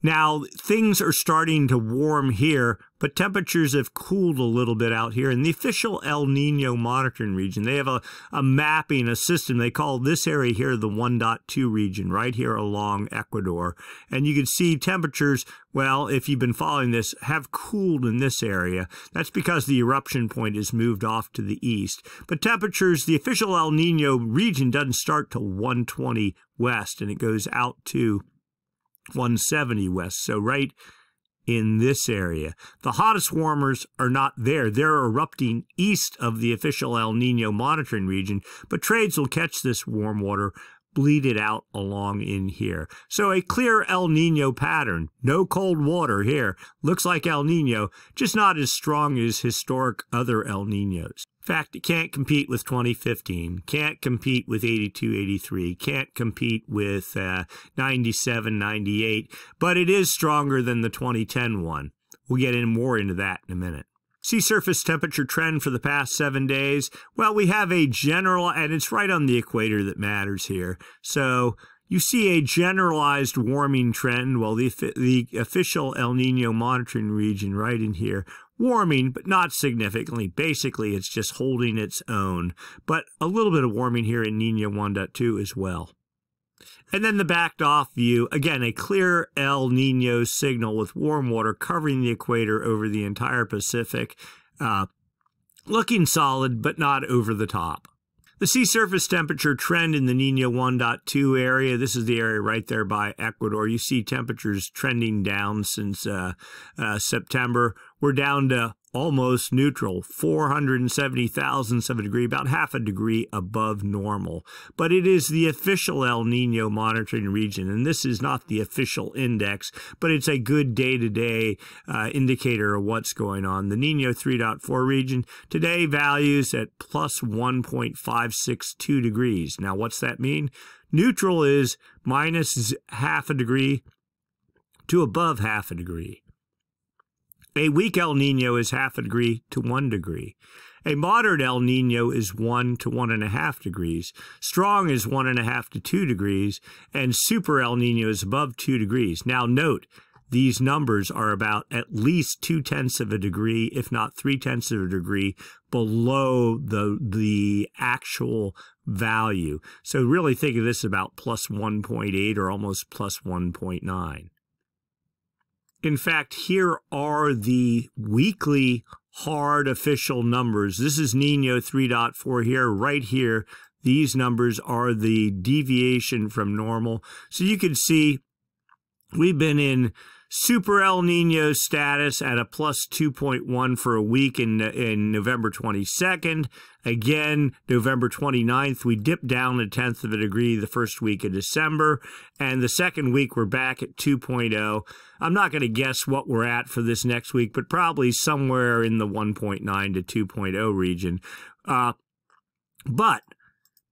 Now, things are starting to warm here, but temperatures have cooled a little bit out here. In the official El Nino monitoring region, they have a mapping, a system. They call this area here the 1.2 region, right here along Ecuador. And you can see temperatures, well, if you've been following this, have cooled in this area. That's because the eruption point is moved off to the east. But temperatures, the official El Nino region doesn't start till 120 west, and it goes out to 170 west, so right in this area. The hottest warmers are not there. They're erupting east of the official El Nino monitoring region, but trades will catch this warm water, bleed it out along in here. So a clear El Nino pattern. No cold water here. Looks like El Nino, just not as strong as historic other El Ninos. In fact, it can't compete with 2015, can't compete with 82, 83, can't compete with 97, 98, but it is stronger than the 2010 one. We'll get more into that in a minute. Sea surface temperature trend for the past 7 days. Well, we have a general, and it's right on the equator that matters here. So you see a generalized warming trend. Well, the official El Nino monitoring region right in here, warming, but not significantly. Basically, it's just holding its own. But a little bit of warming here in Nino 1.2 as well. And then the backed off view, again, a clear El Nino signal with warm water covering the equator over the entire Pacific. Looking solid, but not over the top. The sea surface temperature trend in the Nino 1.2 area, this is the area right there by Ecuador. You see temperatures trending down since September. We're down to almost neutral, 470 thousandths of a degree, about half a degree above normal. But it is the official El Nino monitoring region, and this is not the official index, but it's a good day-to-day indicator of what's going on. The Nino 3.4 region today values at plus 1.562 degrees. Now, what's that mean? Neutral is minus half a degree to above half a degree. A weak El Nino is half a degree to 1 degree. A moderate El Nino is 1 to 1.5 degrees. Strong is 1.5 to 2 degrees. And super El Nino is above 2 degrees. Now note, these numbers are about at least 0.2 of a degree, if not 0.3 of a degree, below the actual value. So really think of this about plus 1.8 or almost plus 1.9. In fact, here are the weekly hard official numbers. This is Nino 3.4 here, right here. These numbers are the deviation from normal. So you can see we've been in super El Nino status at a plus 2.1 for a week in November 22nd. Again, November 29th, we dipped down 1/10 of a degree the first week of December. And the second week, we're back at 2.0. I'm not going to guess what we're at for this next week, but probably somewhere in the 1.9 to 2.0 region. But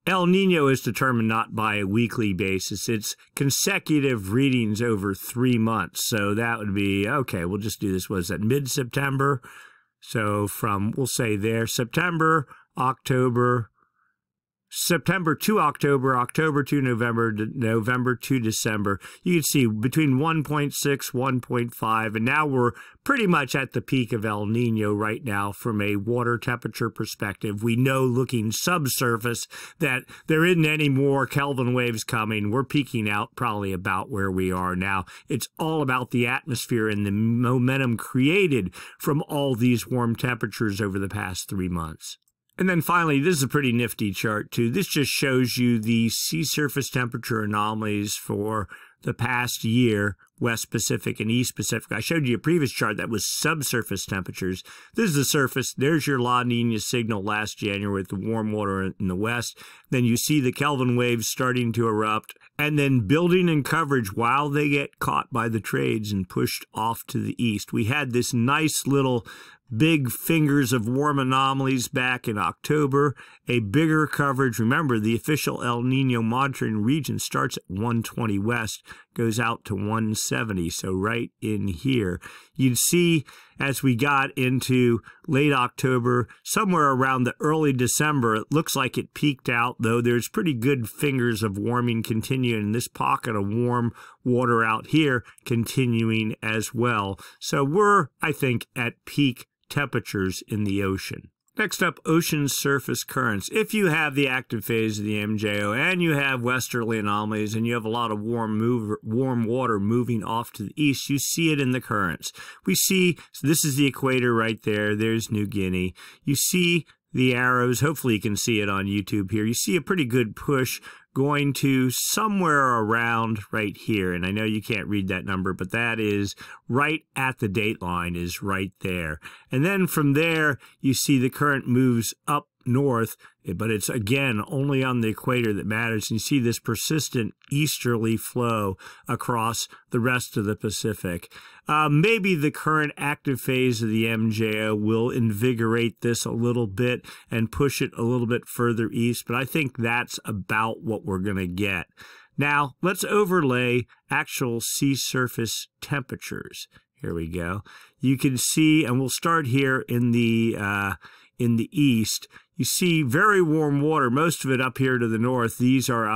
El Nino is determined not by a weekly basis. It's consecutive readings over 3 months. So that would be, okay, we'll just do this. Was that mid-September? So from, we'll say there, September to October, October to November, November to December. You can see between 1.6, 1.5, and now we're pretty much at the peak of El Nino right now from a water temperature perspective. We know looking subsurface that there isn't any more Kelvin waves coming. We're peaking out probably about where we are now. It's all about the atmosphere and the momentum created from all these warm temperatures over the past 3 months. And then finally, this is a pretty nifty chart too. This just shows you the sea surface temperature anomalies for the past year, West Pacific and East Pacific. I showed you a previous chart that was subsurface temperatures. This is the surface. There's your La Nina signal last January with the warm water in the west. Then you see the Kelvin waves starting to erupt and then building in coverage while they get caught by the trades and pushed off to the east. We had this nice little big fingers of warm anomalies back in October, a bigger coverage. Remember, the official El Nino monitoring region starts at 120 west, goes out to 170, so right in here. You'd see as we got into late October, somewhere around the early December, it looks like it peaked out, though there's pretty good fingers of warming continuing, and this pocket of warm water out here continuing as well. So we're, I think, at peak temperatures in the ocean. Next up, ocean surface currents. If you have the active phase of the MJO and you have westerly anomalies and you have a lot of warm water moving off to the east, you see it in the currents. We see, so this is the equator right there. There's New Guinea. You see the arrows. Hopefully you can see it on YouTube here. You see a pretty good push going to somewhere around right here. And I know you can't read that number, but that is right at the date line is right there. And then from there, you see the current moves up north, but it's again only on the equator that matters. And you see this persistent easterly flow across the rest of the Pacific. Maybe the current active phase of the MJO will invigorate this a little bit and push it a little bit further east, but I think that's about what we're going to get. Now, let's overlay actual sea surface temperatures. Here we go. You can see, and we'll start here in the east. You see very warm water, most of it up here to the north. These are,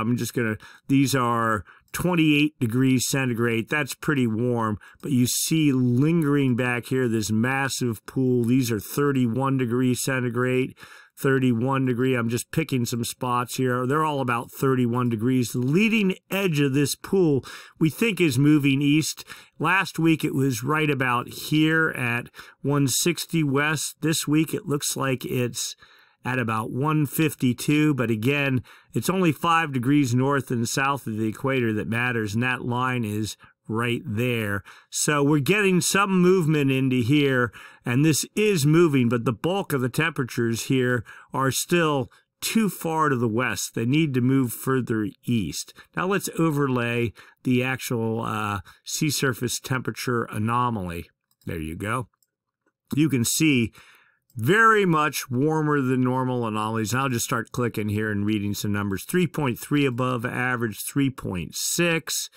these are 28 degrees centigrade. That's pretty warm, but you see lingering back here this massive pool. These are 31 degrees centigrade, 31 degree. I'm just picking some spots here. They're all about 31 degrees. The leading edge of this pool we think is moving east. Last week it was right about here at 160 west. This week it looks like it's at about 152, but again, it's only 5 degrees north and south of the equator that matters, and that line is right there. So we're getting some movement into here, and this is moving, but the bulk of the temperatures here are still too far to the west. They need to move further east. Now let's overlay the actual sea surface temperature anomaly. There you go. You can see very much warmer than normal anomalies. And I'll just start clicking here and reading some numbers. 3.3 above average, 3.6,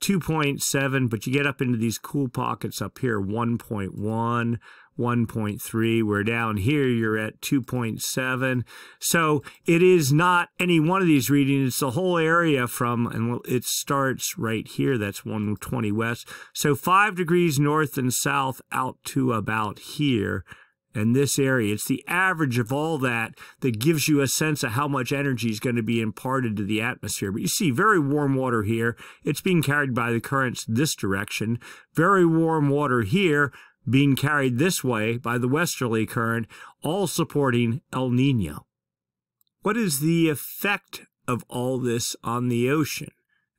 2.7, but you get up into these cool pockets up here, 1.1, 1.3. Where down here you're at 2.7. So it is not any one of these readings. It's the whole area from, and it starts right here. That's 120 west. So 5 degrees north and south out to about here. And this area, it's the average of all that that gives you a sense of how much energy is going to be imparted to the atmosphere. But you see very warm water here. It's being carried by the currents this direction. Very warm water here being carried this way by the westerly current, all supporting El Nino. What is the effect of all this on the ocean?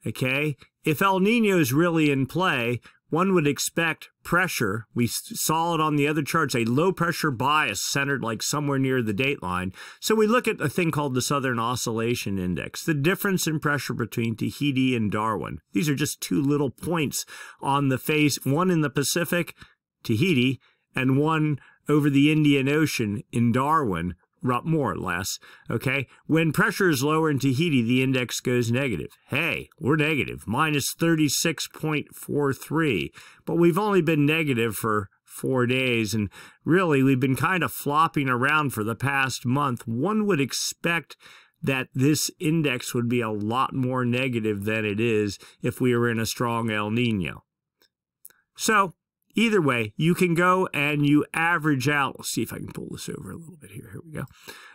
Okay, if El Nino is really in play, one would expect pressure. We saw it on the other charts, a low pressure bias centered like somewhere near the date line. So we look at a thing called the Southern Oscillation Index, the difference in pressure between Tahiti and Darwin. These are just two little points on the face, one in the Pacific, Tahiti, and one over the Indian Ocean in Darwin, more or less, okay? When pressure is lower in Tahiti, the index goes negative. Hey, we're negative, minus 36.43, but we've only been negative for 4 days, and really we've been kind of flopping around for the past month. One would expect that this index would be a lot more negative than it is if we were in a strong El Nino. So either way, you can go and you average out. Let's see if I can pull this over a little bit here. Here we go.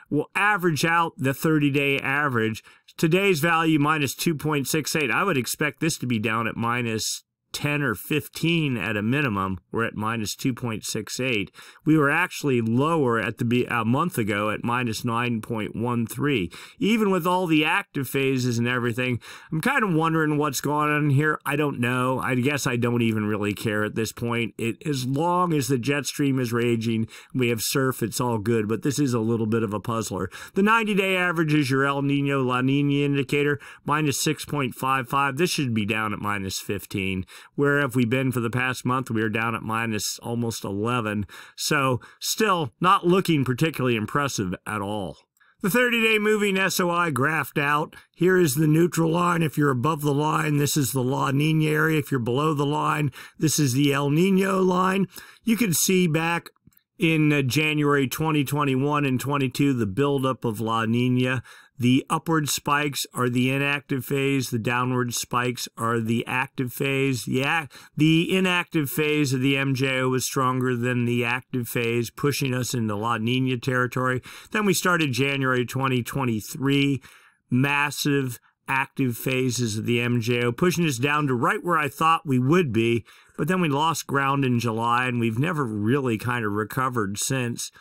We'll average out the 30-day average. Today's value minus 2.68. I would expect this to be down at minus 10 or 15 at a minimum. We're at minus 2.68. We were actually lower at a month ago at minus 9.13. Even with all the active phases and everything, I'm kind of wondering what's going on here. I don't know. I guess I don't even really care at this point. As long as the jet stream is raging, we have surf, it's all good, but this is a little bit of a puzzler. The 90-day average is your El Nino La Nina indicator, minus 6.55. This should be down at minus 15. Where have we been for the past month? We are down at minus almost 11. So still not looking particularly impressive at all. The 30-day moving SOI graphed out. Here is the neutral line. If you're above the line, this is the La Nina area. If you're below the line, this is the El Nino line. You can see back in January 2021 and 22, the buildup of La Nina. The upward spikes are the inactive phase. The downward spikes are the active phase. The inactive phase of the MJO was stronger than the active phase, pushing us into La Nina territory. Then we started January 2023, massive active phases of the MJO, pushing us down to right where I thought we would be. But then we lost ground in July, and we've never really kind of recovered since.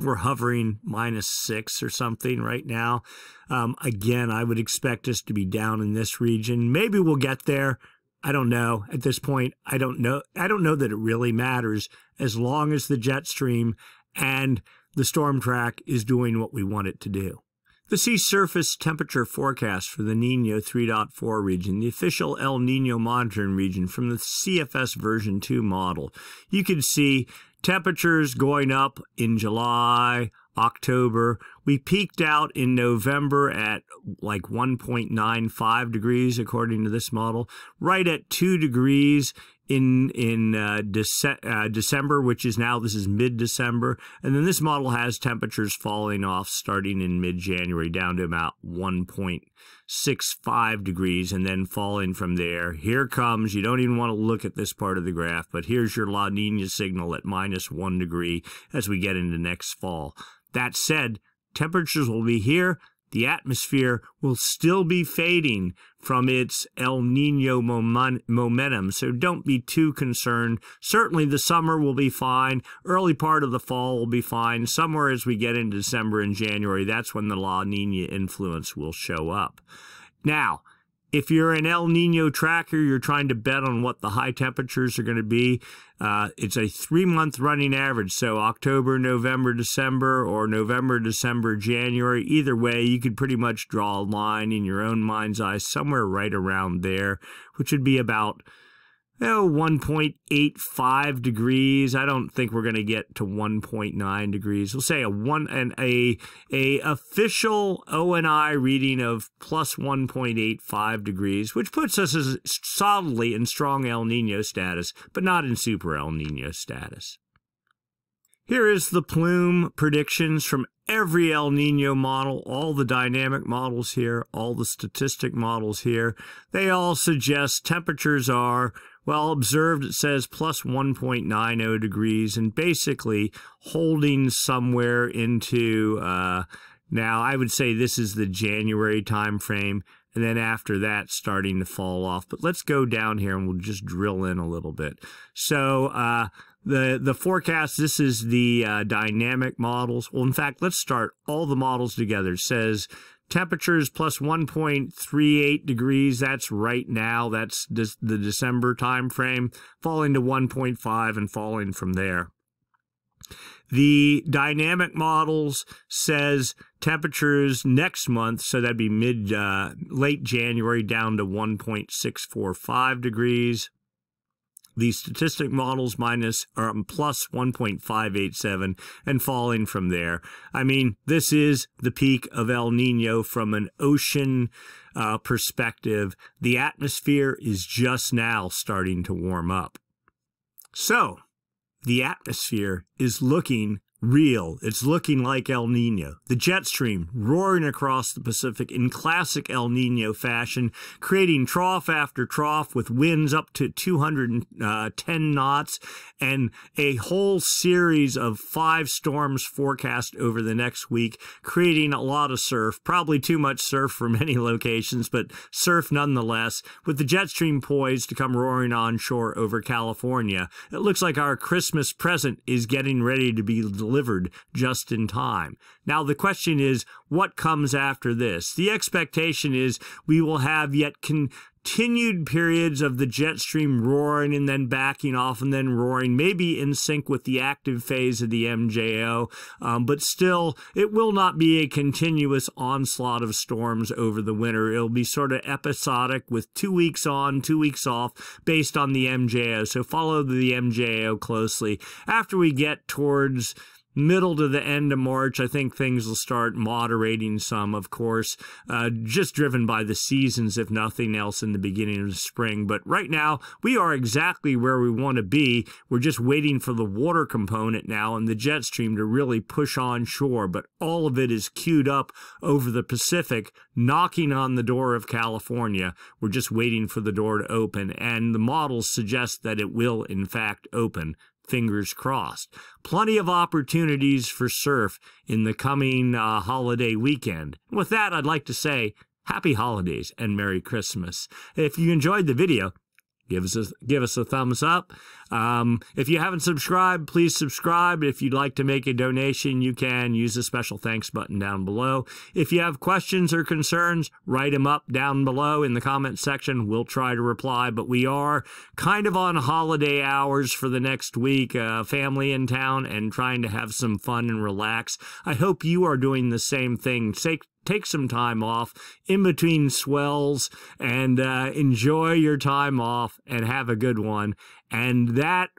We're hovering minus 6 or something right now. Again, I would expect us to be down in this region. Maybe we'll get there. I don't know. At this point, I don't know that it really matters as long as the jet stream and the storm track is doing what we want it to do. The sea surface temperature forecast for the Nino 3.4 region, the official El Nino monitoring region from the CFS version 2 model. You can see temperatures going up in July, October. We peaked out in November at like 1.95 degrees according to this model, right at 2 degrees in December, which is now, this is mid-December. And then this model has temperatures falling off starting in mid-January down to about 1.65 degrees and then falling from there. Here comes, you don't even want to look at this part of the graph, but here's your La Nina signal at minus 1 degree as we get into next fall. That said, temperatures will be here. The atmosphere will still be fading from its El Nino momentum, so don't be too concerned. Certainly the summer will be fine. Early part of the fall will be fine. Somewhere as we get into December and January, that's when the La Nina influence will show up. Now, if you're an El Nino tracker, you're trying to bet on what the high temperatures are going to be. It's a 3-month running average, so October, November, December, or November, December, January. Either way, you could pretty much draw a line in your own mind's eye somewhere right around there, which would be about 1.85 degrees. I don't think we're going to get to 1.9 degrees. We'll say a official ONI reading of plus 1.85 degrees, which puts us as solidly in strong El Nino status, but not in super El Nino status. Here is the plume predictions from every El Nino model, all the dynamic models here, all the statistic models here. They all suggest temperatures are, well, observed, it says plus 1.90 degrees, and basically holding somewhere into, now I would say this is the January time frame, and then after that starting to fall off. But let's go down here and we'll just drill in a little bit. So the forecast, this is the dynamic models. Well, in fact, let's start all the models together. It says temperatures plus 1.38 degrees. That's right now. That's the December time frame, falling to 1.5 and falling from there. The dynamic models says temperatures next month, so that'd be late January, down to 1.645 degrees. the statistic models minus or plus 1.587 and falling from there. I mean, this is the peak of El Nino from an ocean perspective. The atmosphere is just now starting to warm up. So, the atmosphere is looking real. It's looking like El Nino. The jet stream roaring across the Pacific in classic El Nino fashion, creating trough after trough with winds up to 210 knots and a whole series of 5 storms forecast over the next week, creating a lot of surf, probably too much surf for many locations, but surf nonetheless, with the jet stream poised to come roaring onshore over California. It looks like our Christmas present is getting ready to be delivered just in time. Now the question is, what comes after this? The expectation is we will have yet continued periods of the jet stream roaring and then backing off and then roaring, maybe in sync with the active phase of the MJO, but still it will not be a continuous onslaught of storms over the winter. It'll be sort of episodic with 2 weeks on, 2 weeks off based on the MJO. So follow the MJO closely. After we get towards middle to the end of March, I think things will start moderating some, of course, just driven by the seasons, if nothing else, in the beginning of the spring. But right now, we are exactly where we want to be. We're just waiting for the water component now and the jet stream to really push on shore. But all of it is queued up over the Pacific, knocking on the door of California. We're just waiting for the door to open, and the models suggest that it will, in fact, open. Fingers crossed. Plenty of opportunities for surf in the coming holiday weekend. With that, I'd like to say happy holidays and Merry Christmas. If you enjoyed the video, give us a thumbs up. If you haven't subscribed, please subscribe. If you'd like to make a donation, you can use the special thanks button down below. If you have questions or concerns, write them up down below in the comment section. We'll try to reply, but we are kind of on holiday hours for the next week, family in town and trying to have some fun and relax. I hope you are doing the same thing. Take some time off in between swells and enjoy your time off and have a good one. And that,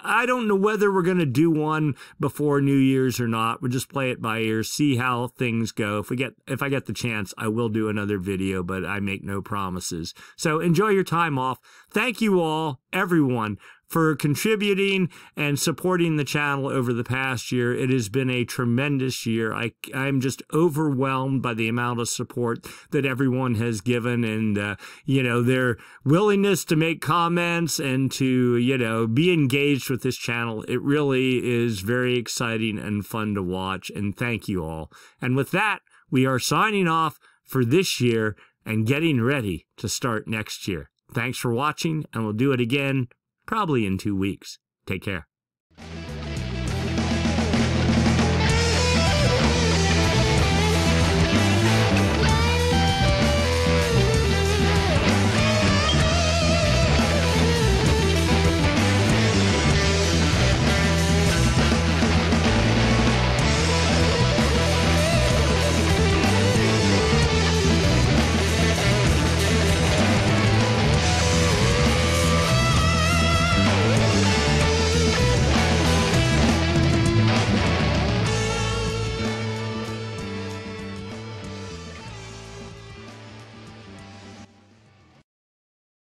I don't know whether we're going to do one before New Year's or not. We'll just play it by ear, see how things go. If I get the chance, I will do another video, but I make no promises. So enjoy your time off. Thank you all, everyone, for contributing and supporting the channel over the past year. It has been a tremendous year. I'm just overwhelmed by the amount of support that everyone has given, and you know, their willingness to make comments and to, you know, be engaged with this channel. It really is very exciting and fun to watch, and thank you all. And with that, we are signing off for this year and getting ready to start next year. Thanks for watching, and we'll do it again probably in 2 weeks. Take care.